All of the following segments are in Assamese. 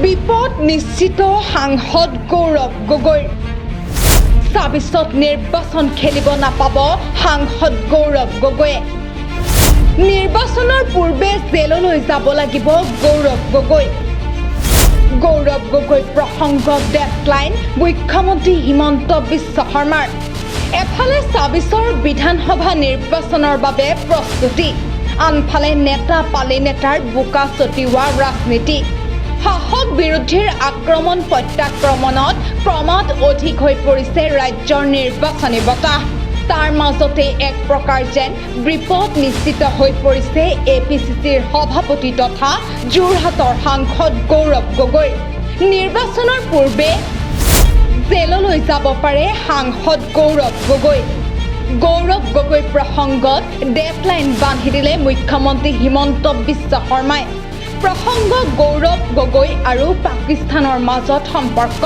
বিপদ নিশ্চিত সাংসদ গৌৰৱ গগৈ ২৬ত নিৰ্বাচন খেলিব নাপাব সাংসদ গৌৰৱ গগৈয়ে নিৰ্বাচনৰ পূৰ্বে জেললৈ যাব লাগিব গৌৰৱ গগৈ প্ৰসংগ ডেডলাইন মুখ্যমন্ত্ৰী হিমন্ত বিশ্ব শৰ্মাৰ এফালে ২৬ৰ বিধানসভা নিৰ্বাচনৰ বাবে প্ৰস্তুতি আনফালে নেতা পালি নেতাৰ বোকা ছটিওৱা ৰাজনীতি শাসক বিৰোধীৰ আক্ৰমণ প্ৰত্যাক্ৰমণত প্ৰমাদ অধিক হৈ পৰিছে ৰাজ্যৰ নিৰ্বাচনী বতাহ তাৰ মাজতে এক প্ৰকাৰ যেন বিপদ নিশ্চিত হৈ পৰিছে এপিচিচিৰ সভাপতি তথা যোৰহাটৰ সাংসদ গৌৰৱ গগৈ নিৰ্বাচনৰ পূৰ্বে জেললৈ যাব পাৰে সাংসদ গৌৰৱ গগৈ প্ৰসংগত ডেডলাইন বান্ধি দিলে মুখ্যমন্ত্ৰী হিমন্ত বিশ্ব শৰ্মাই প্ৰসংগ গৌৰৱ গগৈ আৰু পাকিস্তানৰ মাজত সম্পৰ্ক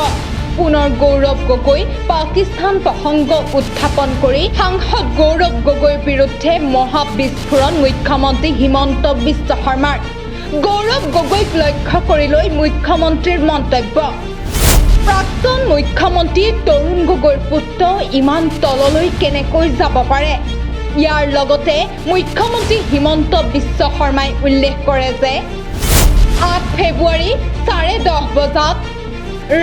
পুনৰ গৌৰৱ গগৈ পাকিস্তান প্ৰসংগ উত্থাপন কৰি সাংসদ গৌৰৱ গগৈৰ বিৰুদ্ধে মহাবিস্ফোৰণ মুখ্যমন্ত্ৰী হিমন্ত বিশ্ব শৰ্মাৰ গৌৰৱ গগৈক লক্ষ্য কৰি লৈ মুখ্যমন্ত্ৰীৰ মন্তব্য প্ৰাক্তন মুখ্যমন্ত্ৰী তৰুণ গগৈৰ পুত্ৰ ইমান তললৈ কেনেকৈ যাব পাৰে ইয়াৰ লগতে মুখ্যমন্ত্ৰী হিমন্ত বিশ্ব শৰ্মাই উল্লেখ কৰে যে 8 ফেব্ৰুৱাৰী 10:30 বজাত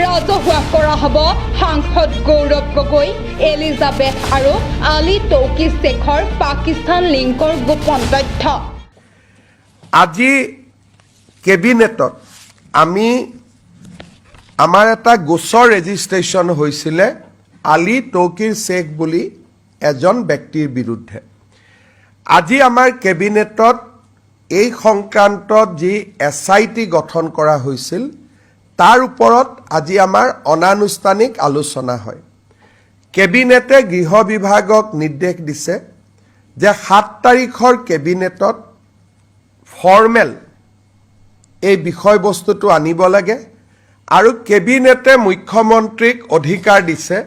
ৰাজহুৱা কৰা হ'ব সাংসদ গৌৰৱ গগৈ এলিজাবেথ আৰু আলী তৌকি শেখৰ পাকিস্তান লিংকৰ গোপন তথ্য আজি কেবিনেটত আমি আমাৰ এটা গোচৰ ৰেজিষ্ট্ৰেশ্যন হৈছিলে আলী তৌকিৰ শেখ বুলি এজন ব্যক্তিৰ বিৰুদ্ধে আজি আমাৰ কেবিনেটত এই সংক্ৰান্তত যি এছআইটি গঠন কৰা হৈছিল তাৰ ওপৰত আজি আমাৰ অনানুষ্ঠানিক আলোচনা হয় কেবিনেটে গৃহ বিভাগক নিৰ্দেশ দিছে যে 7 তাৰিখৰ কেবিনেটত ফৰ্মেল এই বিষয়বস্তুটো আনিব লাগে আৰু কেবিনেটে মুখ্যমন্ত্ৰীক অধিকাৰ দিছে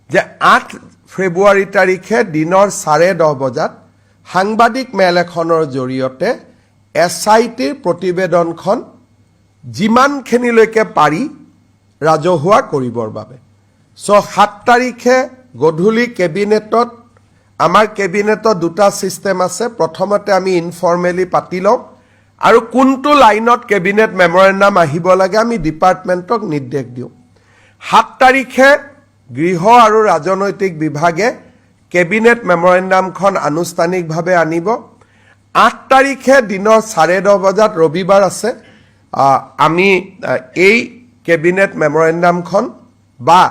যে 8 ফেব্ৰুৱাৰী তাৰিখে দিনৰ 10:30 বজাত সাংবাদিক মেল এখনৰ জৰিয়তে এছআইটিৰ প্ৰতিবেদনখন যিমানখিনিলৈকে পাৰি ৰাজহুৱা কৰিবৰ বাবে 7 তাৰিখে গধূলি কেবিনেটত আমাৰ কেবিনেটত দুটা সিস্টেম আছে প্ৰথমতে আমি ইনফৰ্মেলি পাতি লওঁ আৰু কোনটো লাইনত কেবিনেট মেমৰেণ্ডাম আহিব লাগে আমি ডিপাৰ্টমেণ্টক নিৰ্দেশ দিওঁ 7 তাৰিখে গৃহ আৰু ৰাজনৈতিক বিভাগে কেবিনেট মেমৰেণ্ডামখন আনুষ্ঠানিকভাৱে আনিব 8 তাৰিখে দিনৰ 10:30 বজাত ৰবিবাৰ আছে আমি এই কেবিনেট মেমৰেণ্ডামখন বা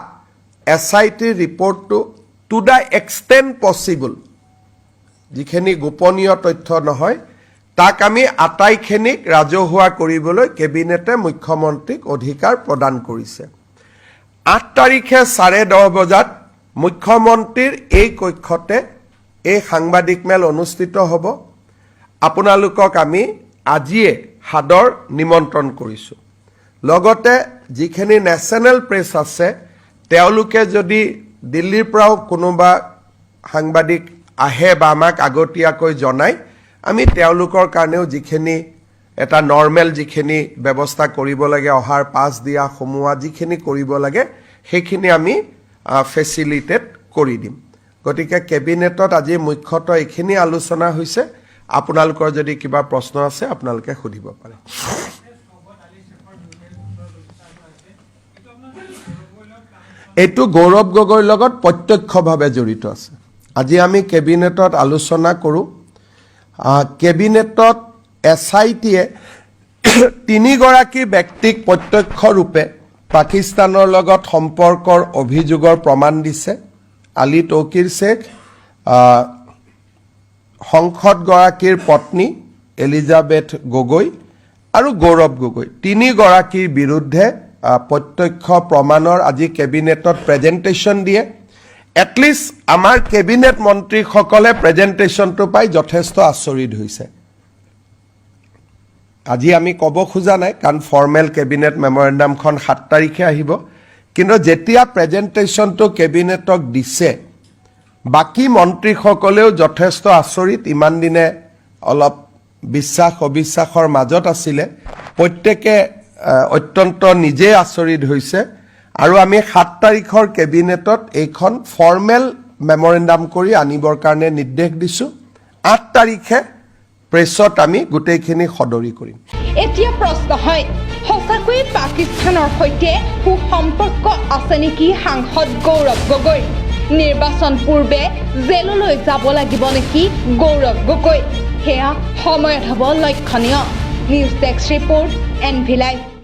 এছআইটিৰ ৰিপৰ্টটো টু দ্য এক্সটেণ্ট পচিবল যিখিনি গোপনীয় তথ্য নহয় তাক আমি আটাইখিনিক ৰাজহুৱা কৰিবলৈ কেবিনেটে মুখ্যমন্ত্ৰীক অধিকাৰ প্ৰদান কৰিছে 8 তাৰিখে 10:30 বজাত মুখ্যমন্ত্ৰীৰ এই কক্ষতে এই সাংবাদিক মেল অনুষ্ঠিত হ'ব আপোনালোকক আমি আজিয়ে হাদৰ নিমন্ত্ৰণ কৰিছো লগতে যিখিনি নেশ্যনেল প্ৰেছ আছে তেওঁলোকে যদি দিল্লীৰ পৰাও কোনোবা সাংবাদিক আহে বা আমাক আগতীয়াকৈ জনায় আমি তেওঁলোকৰ কাৰণেও যিখিনি এটা নৰ্মেল যিখিনি ব্যৱস্থা কৰিব লাগে অহাৰ পাছ দিয়া সমুৱা যিখিনি কৰিব লাগে সেইখিনি আমি ফেচিলিটেট কৰি দিম গতিকে কেবিনেটত আজি মুখ্যতঃ এইখিনি আলোচনা হৈছে আপোনালোকৰ যদি কিবা প্ৰশ্ন আছে আপোনালোকে সুধিব পাৰে এইটো গৌৰৱ গগৈৰ লগত প্ৰত্যক্ষভাৱে জড়িত আছে আজি আমি কেবিনেটত আলোচনা কৰোঁ কেবিনেটত এছআইটিয়ে 3 গৰাকী ব্যক্তিক প্ৰত্যক্ষ ৰূপে পাকিস্তানৰ লগত সম্পৰ্কৰ অভিযোগৰ প্ৰমাণ দিছে আলী তৌকিৰ শেখ সংসদগৰাকীৰ পত্নী এলিজাবেথ গগৈ আৰু গৌৰৱ গগৈ 3 গৰাকীৰ বিৰুদ্ধে প্ৰত্যক্ষ প্ৰমাণৰ আজি কেবিনেটত প্ৰেজেণ্টেশ্যন দিয়ে এটলিষ্ট আমাৰ কেবিনেট মন্ত্ৰীসকলে প্ৰেজেণ্টেশ্যনটো পাই যথেষ্ট আচৰিত হৈছে আজি আমি ক'ব খোজা নাই কাৰণ ফৰ্মেল কেবিনেট মেমৰেণ্ডামখন 7 তাৰিখে আহিব কিন্তু যেতিয়া প্ৰেজেণ্টেশ্যনটো কেবিনেটক দিছে বাকি মন্ত্ৰীসকলেও যথেষ্ট আচৰিত ইমান দিনে অলপ বিশ্বাস অবিশ্বাসৰ মাজত আছিলে প্ৰত্যেকে অত্যন্ত নিজে আচৰিত হৈছে আৰু আমি 7 তাৰিখৰ কেবিনেটত এইখন ফৰ্মেল মেমৰেণ্ডাম কৰি আনিবৰ কাৰণে নিৰ্দেশ দিছোঁ 8 তাৰিখে প্ৰেছত আমি গোটেইখিনি সদৰি কৰিম এতিয়া প্ৰশ্ন হয় সঁচাকৈ পাকিস্তানৰ সৈতে সুসম্পৰ্ক আছে নেকি সাংসদ গৌৰৱ গগৈ নিৰ্বাচন পূৰ্বে জেললৈ যাব লাগিব নেকি গৌৰৱ গগৈ সেয়া সময়ত হ'ব লক্ষণীয় news desk report NV Live